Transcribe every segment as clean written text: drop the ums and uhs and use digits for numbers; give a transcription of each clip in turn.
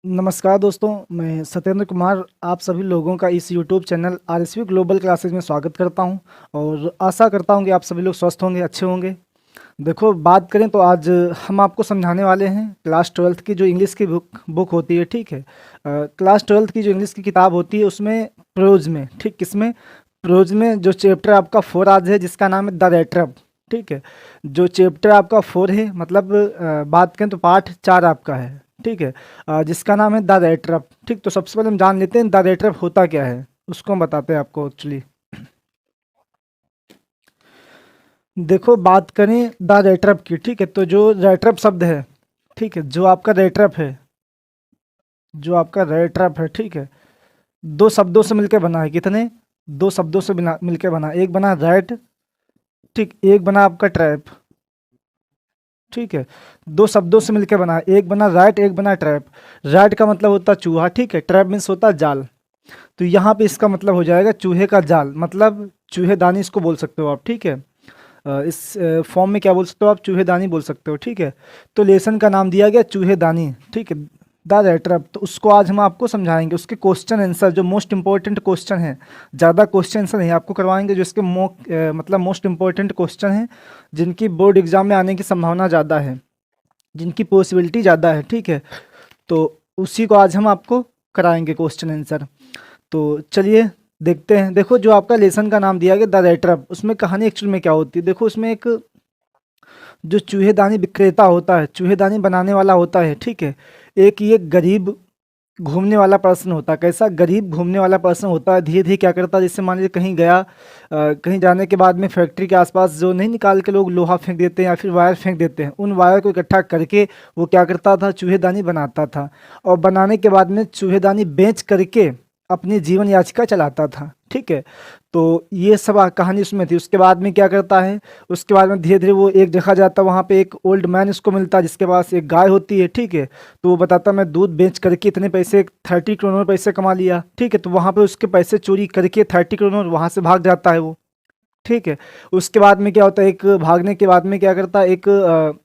नमस्कार दोस्तों, मैं सत्येंद्र कुमार आप सभी लोगों का इस YouTube channel RSV global classes में स्वागत करता हूं और आशा करता हूं कि आप सभी लोग स्वस्थ होंगे, अच्छे होंगे। देखो, बात करें तो आज हम आपको समझाने वाले हैं क्लास ट्वेल्थ की जो इंग्लिश की बुक होती है, ठीक है। क्लास ट्वेल्थ की जो इंग्लिश की किताब होती है उसमें प्रोज में, ठीक, किसमें, प्रोज में जो चैप्टर आपका 4 आज है जिसका नाम है द रेट्रप, ठीक है। जो चैप्टर आपका 4 है, मतलब बात करें तो पाठ 4 आपका है, ठीक है। जिसका नाम है द रेट्रप, ठीक। तो सबसे पहले हम जान लेते हैं द रेट्रप होता क्या है, उसको हम बताते हैं आपको एक्चुअली। देखो, बात करें द रेट्रप की, ठीक है। तो जो रेट्रप शब्द है, ठीक है, जो आपका रेट्रप है, ठीक है, दो शब्दों से मिलकर बना है। कितने? दो शब्दों से मिलकर बना है। एक बना रैट, ठीक, एक बना आपका ट्रैप, ठीक है। दो शब्दों से मिलकर बना है, एक बना रैट, एक बना ट्रैप। रैट का मतलब होता है चूहा, ठीक है। ट्रैप मीन्स होता है जाल। तो यहाँ पे इसका मतलब हो जाएगा चूहे का जाल, मतलब चूहेदानी इसको बोल सकते हो आप, ठीक है। इस फॉर्म में क्या बोल सकते हो आप? चूहेदानी बोल सकते हो, ठीक है। तो लेसन का नाम दिया गया चूहेदानी, ठीक है, द रेटरप। तो उसको आज हम आपको समझाएंगे, उसके क्वेश्चन आंसर जो मोस्ट इंपॉर्टेंट क्वेश्चन है। ज़्यादा क्वेश्चन आंसर नहीं आपको करवाएंगे, जो इसके मतलब मोस्ट इंपॉर्टेंट क्वेश्चन हैं, जिनकी बोर्ड एग्जाम में आने की संभावना ज़्यादा है, जिनकी पॉसिबिलिटी ज़्यादा है, ठीक है। तो उसी को आज हम आपको कराएंगे क्वेश्चन आंसर। तो चलिए देखते हैं। देखो, जो आपका लेसन का नाम दिया गया द रेटरप, उसमें कहानी एक्चुअल में क्या होती है। देखो, उसमें एक जो चूहेदानी विक्रेता होता है, चूहेदानी बनाने वाला होता है, ठीक है। एक ये गरीब घूमने वाला पर्सन होता है। कैसा? गरीब घूमने वाला पर्सन होता है। धीरे धीरे क्या करता है, जैसे मान लीजिए कहीं गया, कहीं जाने के बाद में फैक्ट्री के आसपास जो नहीं निकाल के लोग लोहा फेंक देते हैं या फिर वायर फेंक देते हैं, उन वायर को इकट्ठा करके वो क्या करता था, चूहेदानी बनाता था। और बनाने के बाद में चूहेदानी बेच करके अपनी जीवन याचिका चलाता था, ठीक है। तो ये सब कहानी उसमें थी। उसके बाद में क्या करता है, उसके बाद में धीरे धीरे वो एक देखा जाता है, वहाँ पे एक ओल्ड मैन इसको मिलता है जिसके पास एक गाय होती है, ठीक है। तो वो बताता मैं दूध बेच करके इतने पैसे, 30 करोड़ पैसे कमा लिया, ठीक है। तो वहाँ पे उसके पैसे चोरी करके 30 करोड़ वहाँ से भाग जाता है वो, ठीक है। उसके बाद में क्या होता है, एक भागने के बाद में क्या करता है, एक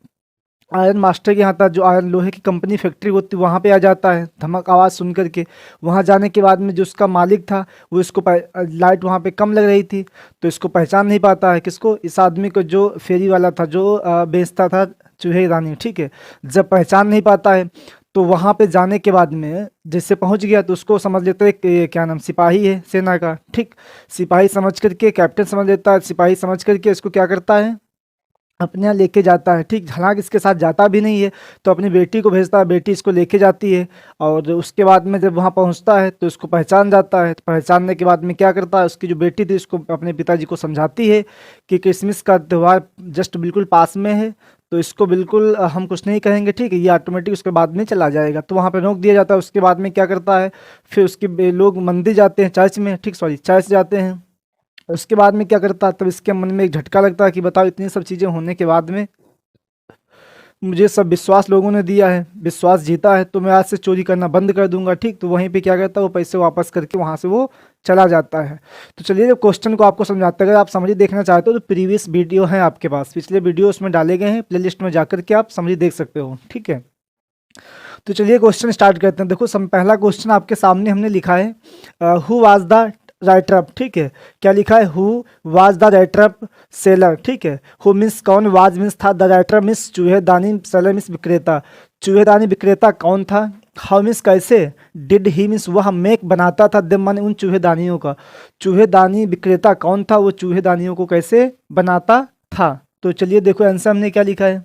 आयरन मास्टर के यहाँ था, जो आयरन लोहे की कंपनी फैक्ट्री होती वहाँ पे आ जाता है धमक आवाज़ सुन करके। वहाँ जाने के बाद में जो उसका मालिक था, वो इसको लाइट वहाँ पे कम लग रही थी, तो इसको पहचान नहीं पाता है। किसको? इस आदमी को, जो फेरी वाला था, जो बेचता था चूहेदानी, ठीक है। जब पहचान नहीं पाता है, तो वहाँ पे जाने के बाद में जैसे पहुँच गया, तो उसको समझ लेते हैं कि ये क्या नाम, सिपाही है सेना का, ठीक। सिपाही समझ करके, कैप्टन समझ लेता है, सिपाही समझ करके इसको क्या करता है, अपने यहाँ लेके जाता है, ठीक। हालांकि इसके साथ जाता भी नहीं है, तो अपनी बेटी को भेजता है, बेटी इसको लेके जाती है। और उसके बाद में जब वहाँ पहुँचता है तो इसको पहचान जाता है। तो पहचानने के बाद में क्या करता है, उसकी जो बेटी थी उसको अपने पिताजी को समझाती है कि क्रिसमस का त्यौहार जस्ट बिल्कुल पास में है, तो इसको बिल्कुल हम कुछ नहीं कहेंगे, ठीक है, ये ऑटोमेटिक उसके बाद में चला जाएगा। तो वहाँ पर रोक दिया जाता है। उसके बाद में क्या करता है, फिर उसके लोग मंदिर जाते हैं, चर्च में, ठीक, सॉरी, चर्च जाते हैं। उसके बाद में क्या करता है, तब इसके मन में एक झटका लगता है कि बताओ, इतनी सब चीज़ें होने के बाद में मुझे सब विश्वास लोगों ने दिया है, विश्वास जीता है, तो मैं आज से चोरी करना बंद कर दूंगा, ठीक। तो वहीं पे क्या करता है, वो पैसे वापस करके वहाँ से वो चला जाता है। तो चलिए, जब क्वेश्चन को आपको समझाते हैं, अगर आप समझी देखना चाहते हो तो प्रीवियस वीडियो है आपके पास, पिछले वीडियो उसमें डाले गए हैं, प्लेलिस्ट में जाकर के आप समझी देख सकते हो, ठीक है। तो चलिए क्वेश्चन स्टार्ट करते हैं। देखो, पहला क्वेश्चन आपके सामने हमने लिखा है, who was the writer up, ठीक है। क्या लिखा है? Who was the writer up seller, ठीक है। हु मीन्स कौन, वाज मीन्स था, द राइटर मीन्स चूहेदानी, सेलर मीन्स विक्रेता। चूहेदानी विक्रेता कौन था? हाउ मीन्स कैसे, डिड ही मीन्स वह मेक बनाता था, दम माने उन चूहेदानियों का। चूहेदानी विक्रेता कौन था, वो चूहेदानियों को कैसे बनाता था। तो चलिए देखो, आंसर हमने क्या लिखा है,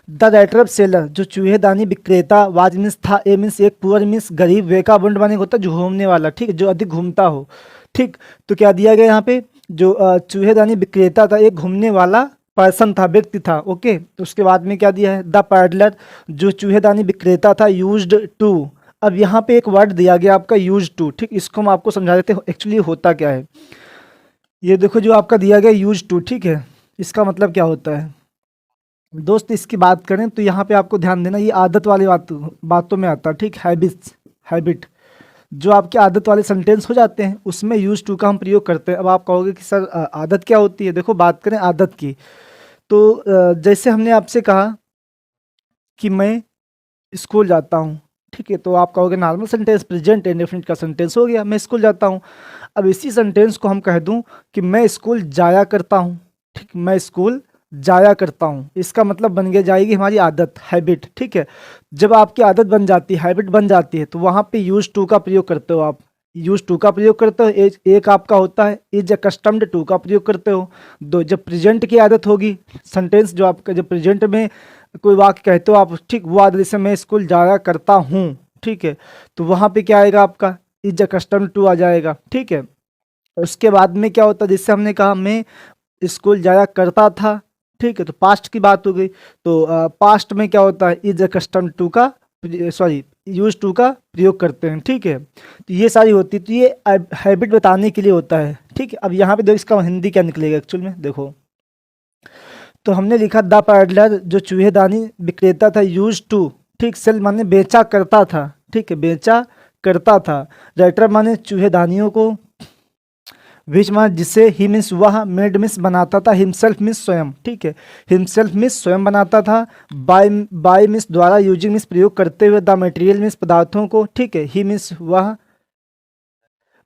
द राइटर ऑफ सेलर, जो चूहेदानी विक्रेता, वाज मीन्स था, ए मीन्स एक, पुअर मीन्स गरीब, वेका बंड बने होता है जो घूमने वाला, ठीक, जो अधिक घूमता हो, ठीक। तो क्या दिया गया यहाँ पे, जो चूहेदानी विक्रेता था, एक घूमने वाला पर्सन था, व्यक्ति था, ओके। तो उसके बाद में क्या दिया है, द पैडलर, जो चूहेदानी विक्रेता था, यूज्ड टू। अब यहाँ पे एक वर्ड दिया गया आपका, यूज टू, ठीक। इसको हम आपको समझा देते हैं एक्चुअली होता क्या है। ये देखो, जो आपका दिया गया यूज टू, ठीक है, इसका मतलब क्या होता है दोस्त। इसकी बात करें तो यहाँ पे आपको ध्यान देना, ये आदत वाली बातों में आता है, ठीक। हैबिट्स, हैबिट, जो आपके आदत वाले सेंटेंस हो जाते हैं उसमें यूज टू का हम प्रयोग करते हैं। अब आप कहोगे कि सर आदत क्या होती है। देखो, बात करें आदत की, तो जैसे हमने आपसे कहा कि मैं स्कूल जाता हूँ, ठीक है, तो आपका हो गया नॉर्मल सेंटेंस, प्रेजेंट इंडेफिनिट का सेंटेंस हो गया, मैं स्कूल जाता हूँ। अब इसी सेंटेंस को हम कह दूं कि मैं स्कूल जाया करता हूँ। ठीक, मैं स्कूल जाया करता हूँ, इसका मतलब बन गया जाएगी हमारी आदत, हैबिट। ठीक है, जब आपकी आदत बन जाती है, हैबिट बन जाती है, तो वहाँ पे यूज टू का प्रयोग करते हो आप। यूज टू का प्रयोग करते हो, एक आपका होता है इज अकस्टम्ड टू का प्रयोग करते हो। दो, जब प्रेजेंट की आदत होगी, सेंटेंस जो आपका जब प्रेजेंट में कोई वाक्य कहते हो आप, ठीक, वो आदत, जैसे मैं स्कूल जाया करता हूँ, ठीक है, तो वहाँ पे क्या आएगा आपका इज अकस्टम्ड टू आ जाएगा। ठीक है, उसके बाद में क्या होता है, जैसे हमने कहा मैं स्कूल जाया करता था, ठीक है, तो पास्ट की बात हो गई, तो पास्ट में क्या होता है इज अकस्टम्ड टू का, सॉरी, यूज टू का प्रयोग करते हैं। ठीक है, तो ये सारी होती, तो ये हैबिट बताने के लिए होता है। ठीक है, अब यहाँ पे देखो इसका हिंदी क्या निकलेगा एक्चुअल में, देखो, तो हमने लिखा द पैडलर जो चूहेदानी विक्रेता था, यूज टू, ठीक, सेल माने बेचा करता था, ठीक है, बेचा करता था, राइटर माने चूहेदानियों को, विच माने जिसे, ही मीन्स वह, मेड मीन्स बनाता था, हिमसेल्फ मीन्स स्वयं, ठीक है, हिमसेल्फ मीन्स स्वयं बनाता था, बाय मीन्स द्वारा, यूजिंग मीन्स प्रयोग करते हुए, द मटेरियल मीन्स पदार्थों को, ठीक है, ही मीन्स वह,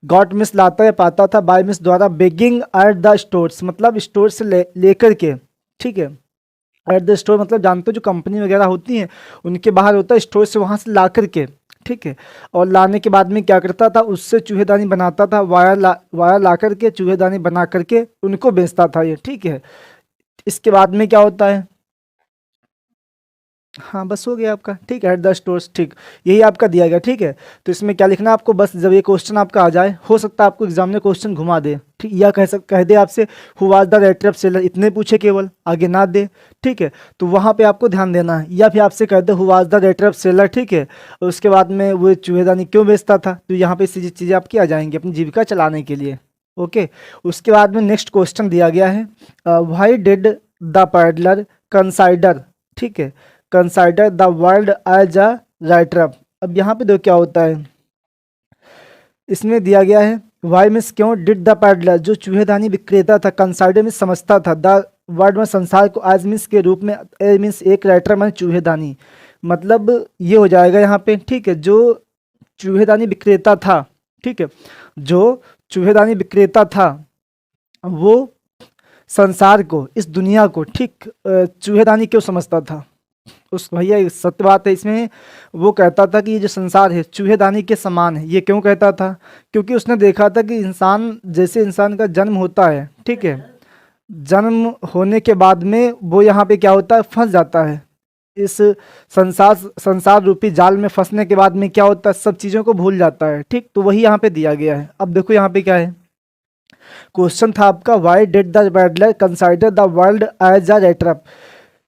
गॉट मीन्स लाता है पाता था, बाय मीन्स द्वारा, बेगिंग एट द स्टोर्स मतलब स्टोर से लेकर के, ठीक है, एट द स्टोर मतलब जानते हो जो कंपनी वगैरह होती हैं उनके बाहर होता है स्टोर से, वहाँ से ला करके, ठीक है, और लाने के बाद में क्या करता था, उससे चूहेदानी बनाता था, वाया ला करके चूहेदानी बना करके उनको बेचता था ये। ठीक है, इसके बाद में क्या होता है, हाँ बस हो गया आपका, ठीक है, एट द स्टोर्स, ठीक, यही आपका दिया गया। ठीक है, तो इसमें क्या लिखना है आपको, बस जब ये क्वेश्चन आपका आ जाए, हो सकता है आपको एग्जाम में क्वेश्चन घुमा दे, ठीक, या कह दे आपसे who was the writer of seller, इतने पूछे केवल, आगे ना दे। ठीक है, तो वहाँ पे आपको ध्यान देना है, या फिर आपसे कह दे who was the writer of seller, ठीक है, और उसके बाद में वो चूहेदानी क्यों बेचता था, तो यहाँ पे चीज़ें आपकी आ जाएंगी अपनी जीविका चलाने के लिए। ओके, उसके बाद में नेक्स्ट क्वेश्चन दिया गया है, why did the peddler consider, ठीक है, consider the world as a writer. अब यहाँ पे देखो क्या होता है, इसमें दिया गया है वाई मीन्स क्यों, डिड द पैडलर जो चूहेदानी विक्रेता था, कंसाइडर मीन्स समझता था, द वर्ल्ड में संसार को, एज मीन्स के रूप में, ए मीन्स एक, राइटर मीन्स चूहेदानी, मतलब ये हो जाएगा यहाँ पे। ठीक है, जो चूहेदानी विक्रेता था, ठीक है, जो चूहेदानी विक्रेता था वो संसार को, इस दुनिया को, ठीक, चूहेदानी क्यों समझता था, उस भैया सत्य बात है इसमें, वो कहता था कि ये जो संसार है चूहेदानी के समान है। ये क्यों कहता था, क्योंकि उसने देखा था कि इंसान, जैसे इंसान का जन्म होता है, ठीक है, जन्म होने के बाद में वो यहाँ पे क्या होता है, फंस जाता है, इस संसार रूपी जाल में फंसने के बाद में क्या होता है, सब चीज़ों को भूल जाता है। ठीक, तो वही यहाँ पे दिया गया है। अब देखो यहाँ पे क्या है, क्वेश्चन था आपका why did the peddler consider the world as a writer.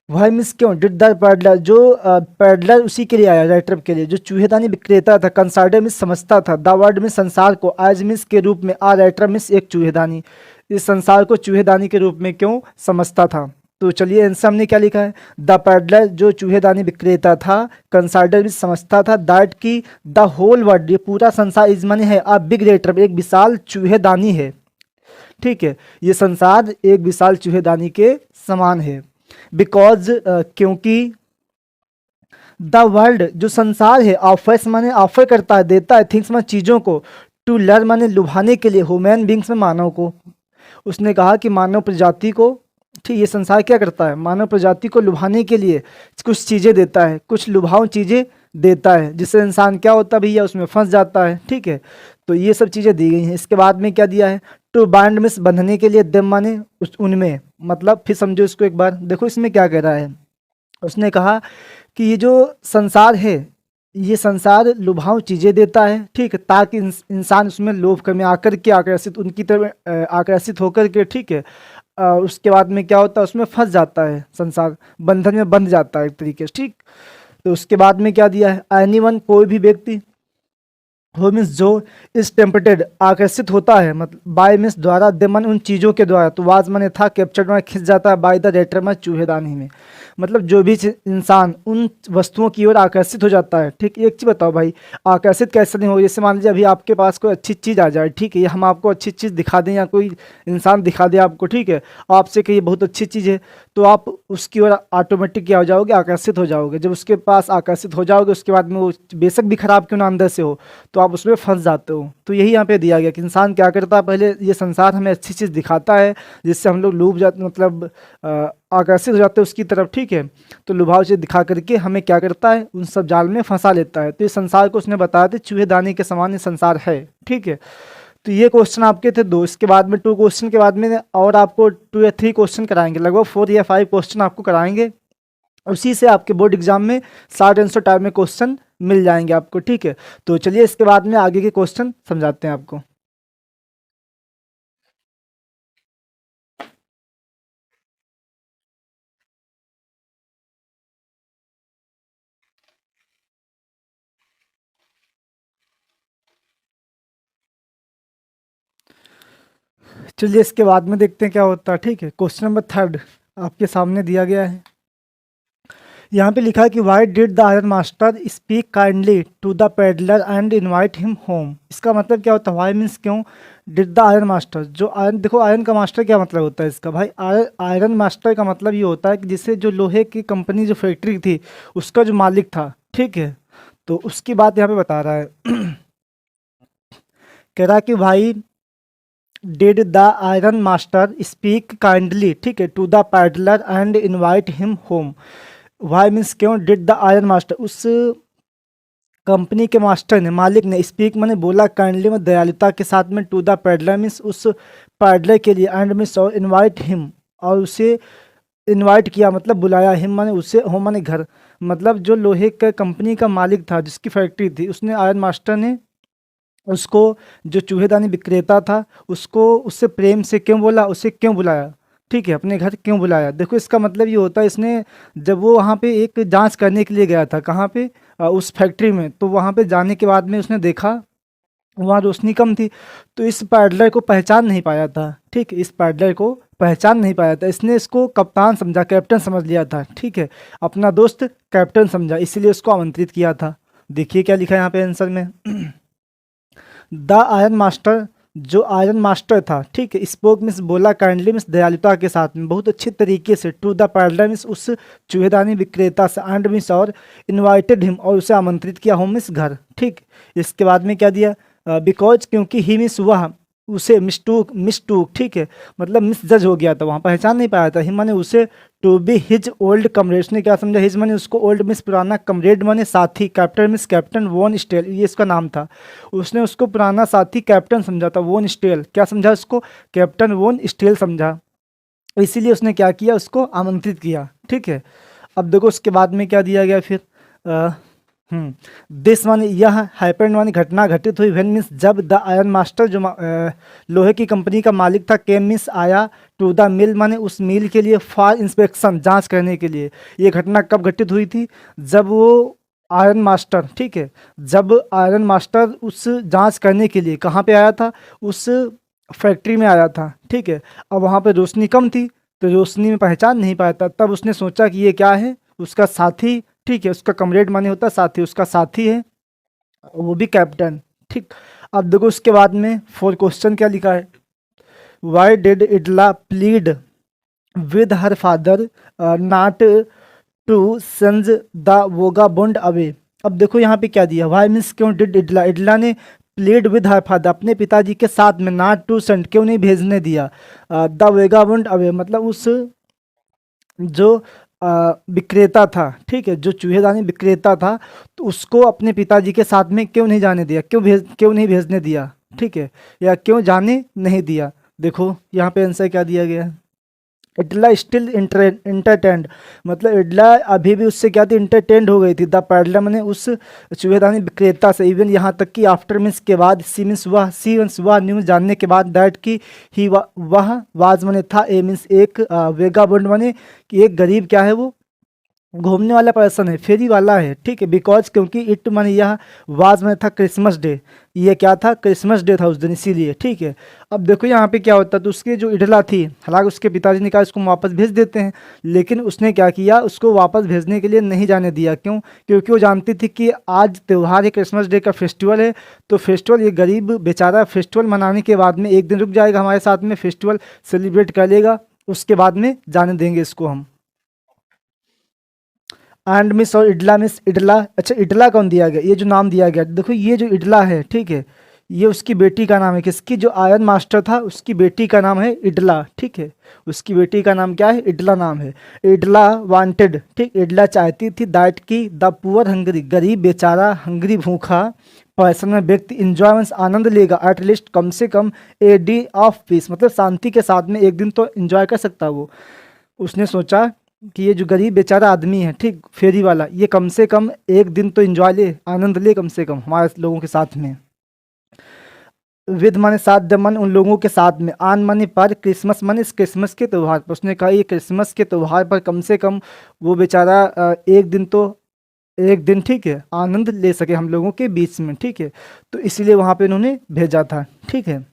Why means क्यों, डिड द पैडलर जो पैडलर उसी के लिए आया, राइटर के लिए, जो चूहेदानी विक्रेता था, कंसाइडर मीन्स समझता था, द वर्ल्ड मीन्स संसार को, एज मीन्स के रूप में, आ राइटर मीन्स एक चूहेदानी, इस संसार को चूहेदानी के रूप में क्यों समझता था। तो चलिए आंसर हमने क्या लिखा है, द पैडलर जो चूहेदानी विक्रेता था, कंसाइडर मीन्स समझता था, दैट की द होल वर्ल्ड ये पूरा संसार, इज माने है अ बिग राइटर एक विशाल चूहेदानी है। ठीक है, ये संसार एक विशाल चूहेदानी के समान है। बिकॉज क्योंकि द वर्ल्ड जो संसार है, ऑफर्स माने ऑफर करता है, देता है, थिंग्स माने चीज़ों को, टू लर्न माने लुभाने के लिए, ह्यूमन बींग्स में मानव को, उसने कहा कि मानव प्रजाति को, ठीक, ये संसार क्या करता है, मानव प्रजाति को लुभाने के लिए कुछ चीज़ें देता है, कुछ लुभाऊ चीज़ें देता है, जिससे इंसान क्या होता है भैया, उसमें फंस जाता है। ठीक है, तो ये सब चीज़ें दी गई हैं। इसके बाद में क्या दिया है, टू बाइंड मीन्स बंधने के लिए, दम माने उनमें, मतलब फिर समझो इसको एक बार, देखो इसमें क्या कह रहा है, उसने कहा कि ये जो संसार है, ये संसार लुभाऊ चीज़ें देता है, ठीक है, ताकि इंसान उसमें लोभ कर में आकर के आकर्षित, उनकी तरफ आकर्षित होकर के, ठीक है, उसके बाद में क्या होता है, उसमें फंस जाता है, संसार बंधन में बंध जाता है एक तरीके से। ठीक, तो उसके बाद में क्या दिया है, एनीवन कोई भी व्यक्ति, हो मीन्स जो, इस टेम्पटेड आकर्षित होता है, मतलब बाय मीन्स द्वारा, दे मन उन चीज़ों के द्वारा, तो वाज माने था, कैप्चर्ड माने खिंच जाता है, बाय द राइटर में चूहेदानी में, मतलब जो भी इंसान उन वस्तुओं की ओर आकर्षित हो जाता है। ठीक, एक चीज़ बताओ भाई, आकर्षित कैसे नहीं हो? जैसे मान लीजिए अभी आपके पास कोई अच्छी चीज़ आ जाए, ठीक है, या हम आपको अच्छी चीज़ दिखा दें या कोई इंसान दिखा दे आपको, ठीक है, आपसे कि ये बहुत अच्छी चीज़ है, तो आप उसकी ओर ऑटोमेटिक क्या हो जाओगे, आकर्षित हो जाओगे। जब उसके पास आकर्षित हो जाओगे, उसके बाद में वो बेशक भी खराब क्यों ना अंदर से हो, तो आप उसमें फंस जाते हो। तो यही यहाँ पे दिया गया कि इंसान क्या करता है, पहले ये संसार हमें अच्छी चीज़ दिखाता है जिससे हम लोग लूभ जाते, मतलब आकर्षित हो जाते हैं उसकी तरफ, ठीक है। तो लुभाव चीज़ दिखा करके हमें क्या करता है, उन सब जाल में फंसा लेता है। तो इस संसार को उसने बताया था चूहे दानी के समान ये संसार है, ठीक है। तो ये क्वेश्चन आपके थे दो, इसके बाद में 2 क्वेश्चन के बाद में और आपको 2 या 3 क्वेश्चन कराएंगे, लगभग 4 या 5 क्वेश्चन आपको कराएंगे। उसी से आपके बोर्ड एग्जाम में 60 आंसर टाइप में क्वेश्चन मिल जाएंगे आपको, ठीक है। तो चलिए इसके बाद में आगे के क्वेश्चन समझाते हैं आपको। चलिए इसके बाद में देखते हैं क्या होता है, ठीक है। क्वेश्चन नंबर 3 आपके सामने दिया गया है। यहाँ पे लिखा है कि why did the iron master speak kindly to the peddler and invite him home. इसका मतलब क्या होता है, वाई मीन्स क्यों, डिड द आयरन मास्टर, जो आयरन, देखो आयरन का मास्टर क्या मतलब होता है इसका भाई, आयरन मास्टर का मतलब ये होता है कि जिसे जो लोहे की कंपनी जो फैक्ट्री थी उसका जो मालिक था, ठीक है। तो उसकी बात यहाँ पे बता रहा है कह रहा है कि भाई did the iron master speak kindly, ठीक है, to the peddler and invite him home. Why means क्यों, डिड द आयरन मास्टर, उस कंपनी के मास्टर ने, मालिक ने, स्पीक मैंने बोला, काइंडली में दयालुता के साथ में, टू द पैडलर मीन्स उस पैडलर के लिए, एंड मीन्स और इनवाइट हिम, और उसे इनवाइट किया मतलब बुलाया, हिम माने उसे, होम माने घर, मतलब जो लोहे का कंपनी का मालिक था जिसकी फैक्ट्री थी, उसने, आयरन मास्टर ने उसको, जो चूहेदानी विक्रेता था उसको, उससे प्रेम से क्यों बोला, उसे क्यों बुलाया, ठीक है, अपने घर क्यों बुलाया। देखो इसका मतलब ये होता है, इसने जब वो वहाँ पे एक जांच करने के लिए गया था, कहाँ पे, उस फैक्ट्री में, तो वहाँ पे जाने के बाद में उसने देखा वहाँ रोशनी कम थी, तो इस पैडलर को पहचान नहीं पाया था, ठीक है, इस पैडलर को पहचान नहीं पाया था, इसने इसको कप्तान समझा, कैप्टन समझ लिया था, ठीक है, अपना दोस्त कैप्टन समझा, इसीलिए उसको आमंत्रित किया था। देखिए क्या लिखा है यहाँ पे आंसर में द आयरन मास्टर, जो आयरन मास्टर था, ठीक है, स्पोक मीन्स बोला, काइंडली मीन्स दयालुता के साथ में, बहुत अच्छे तरीके से, टू द पैडलर मीन्स उस चूहेदानी विक्रेता से, एंड मीन्स और, इनवाइटेड हिम और उसे आमंत्रित किया, होम मीन्स घर, ठीक। इसके बाद में क्या दिया, बिकॉज क्योंकि ही मीन्स वह, उसे मिस्टूक, ठीक है, मतलब मिस जज हो गया था, वहाँ पहचान नहीं पाया था, हिम माने उसे, to be his old comrade, उसने क्या समझा, हिज माने उसको, ओल्ड मिस पुराना, कमरेड माने साथी, captain miss captain, von Stahle ये इसका नाम था, उसने उसको पुराना साथी कैप्टन समझा था, वॉन स्टेल क्या समझा उसको, कैप्टन वॉन स्टेल समझा, इसीलिए उसने क्या किया, उसको आमंत्रित किया, ठीक है। अब देखो उसके बाद में क्या दिया गया फिर, दिस माने यह, हैपेंड माने घटना घटित हुई, व्हेन मीन्स जब, द आयरन मास्टर जो लोहे की कंपनी का मालिक था, केम मीन्स आया, टू द मिल माने उस मिल के लिए, फॉर इंस्पेक्शन जांच करने के लिए। ये घटना कब घटित हुई थी, जब वो आयरन मास्टर, ठीक है, जब आयरन मास्टर उस जांच करने के लिए कहाँ पे आया था, उस फैक्ट्री में आया था, ठीक है। अब वहाँ पे रोशनी कम थी, तो रोशनी में पहचान नहीं पाया था, तब उसने सोचा कि ये क्या है, उसका साथी, ठीक है, उसका कमरेड माने होता है साथी, उसका साथी है, वो भी कैप्टन, ठीक। अब देखो उसके बाद में 4 क्वेश्चन क्या लिखा है, why did Edla plead with her father not to send the vagabond away. अब देखो यहाँ पे क्या दिया, वाई मीन्स क्यों, डिड इडला, इडला ने प्लीड विद हर फादर, अपने पिताजी के साथ में, नॉट टू सेंड क्यों नहीं भेजने दिया, द वेगा बॉन्ड अवे, मतलब उस जो विक्रेता था, ठीक है, जो चूहेदानी विक्रेता था, तो उसको अपने पिताजी के साथ में क्यों नहीं जाने दिया, क्यों नहीं भेजने दिया, ठीक है, या क्यों जाने नहीं दिया। देखो यहाँ पे आंसर क्या दिया गया है, इडला स्टिल इंटरटेंड, मतलब इडला अभी भी उससे क्या थी, इंटरटेंड हो गई थी, द पैडलर मैंने उस चूहेदानी विक्रेता से, इवन यहाँ तक कि आफ्टर मीन्स के बाद, सी मीन्स वह, सी मीन्स वह, न्यूज जानने के बाद, दैट की ही वह, वाज मैंने था, ए मीन्स एक, वेगा बॉन्ड मैंने कि एक गरीब क्या है वो, घूमने वाला पर्सन है, फेरी वाला है, ठीक है। बिकॉज क्योंकि इट माने यह वाज में था क्रिसमस डे, ये क्या था, क्रिसमस डे था उस दिन, इसीलिए, ठीक है। अब देखो यहाँ पे क्या होता है, तो उसकी जो इडला थी, हालांकि उसके पिताजी ने कहा इसको वापस भेज देते हैं, लेकिन उसने क्या किया, उसको वापस भेजने के लिए नहीं जाने दिया। क्यों? क्योंकि वो जानती थी कि आज त्यौहार है, क्रिसमस डे का फेस्टिवल है, तो फेस्टिवल, ये गरीब बेचारा फेस्टिवल मनाने के बाद में एक दिन रुक जाएगा हमारे साथ में, फेस्टिवल सेलिब्रेट कर लेगा, उसके बाद में जाने देंगे इसको हम। एंड मिस और इडला मिस, इडला, अच्छा इडला कौन दिया गया, ये जो नाम दिया गया, देखो ये जो इडला है, ठीक है, ये उसकी बेटी का नाम है, किसकी, जो आयरन मास्टर था उसकी बेटी का नाम है इडला, ठीक है। उसकी बेटी का नाम क्या है, इडला नाम है। इडला वांटेड, ठीक, इडला चाहती थी दैट की द पुअर हंगरी, गरीब बेचारा, हंगरी भूखा, पर्सन में व्यक्ति, इंजॉयमेंस आनंद लेगा, एटलीस्ट कम से कम ए डे ऑफ पीस, मतलब शांति के साथ में एक दिन तो इंजॉय कर सकता है वो। उसने सोचा कि ये जो गरीब बेचारा आदमी है, ठीक, फेरी वाला, ये कम से कम एक दिन तो एंजॉय ले, आनंद ले कम से कम हमारे लोगों के साथ में। विद माने साथ, द मन उन लोगों के साथ में, आन माने पर, क्रिसमस माने इस क्रिसमस के त्यौहार पर। उसने कहा ये क्रिसमस के त्यौहार पर कम से कम वो बेचारा एक दिन तो, एक दिन, ठीक है, आनंद ले सके हम लोगों के बीच में, ठीक है। तो इसीलिए वहाँ पे इन्होंने भेजा था, ठीक है।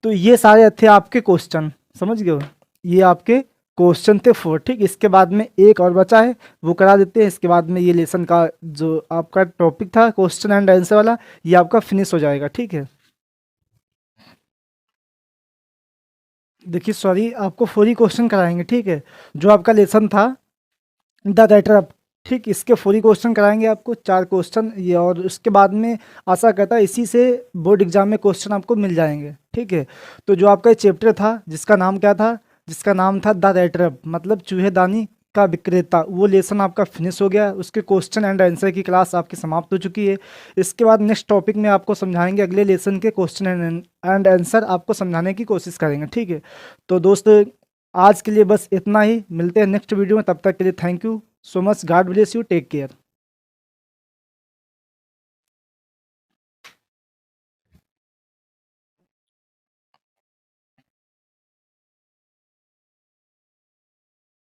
तो ये सारे थे आपके क्वेश्चन, समझ गए हो, ये आपके क्वेश्चन थे 4, ठीक। इसके बाद में एक और बचा है, वो करा देते हैं, इसके बाद में ये लेसन का जो आपका टॉपिक था क्वेश्चन एंड आंसर वाला, ये आपका फिनिश हो जाएगा, ठीक है। देखिए सॉरी, आपको 4 ही क्वेश्चन कराएंगे, ठीक है। जो आपका लेसन था द राइटर अप, ठीक, इसके 4 ही क्वेश्चन कराएंगे आपको, 4 क्वेश्चन ये, और उसके बाद में आशा करता है इसी से बोर्ड एग्जाम में क्वेश्चन आपको मिल जाएंगे, ठीक है। तो जो आपका चैप्टर था जिसका नाम क्या था, जिसका नाम था द राइटर अप, मतलब चूहेदानी का विक्रेता, वो लेसन आपका फिनिश हो गया, उसके क्वेश्चन एंड आंसर की क्लास आपकी समाप्त हो चुकी है। इसके बाद नेक्स्ट टॉपिक में आपको समझाएंगे, अगले लेसन के क्वेश्चन एंड आंसर आपको समझाने की कोशिश करेंगे, ठीक है। तो दोस्त आज के लिए बस इतना ही, मिलते हैं नेक्स्ट वीडियो में, तब तक के लिए thank you so much, God bless you, take care.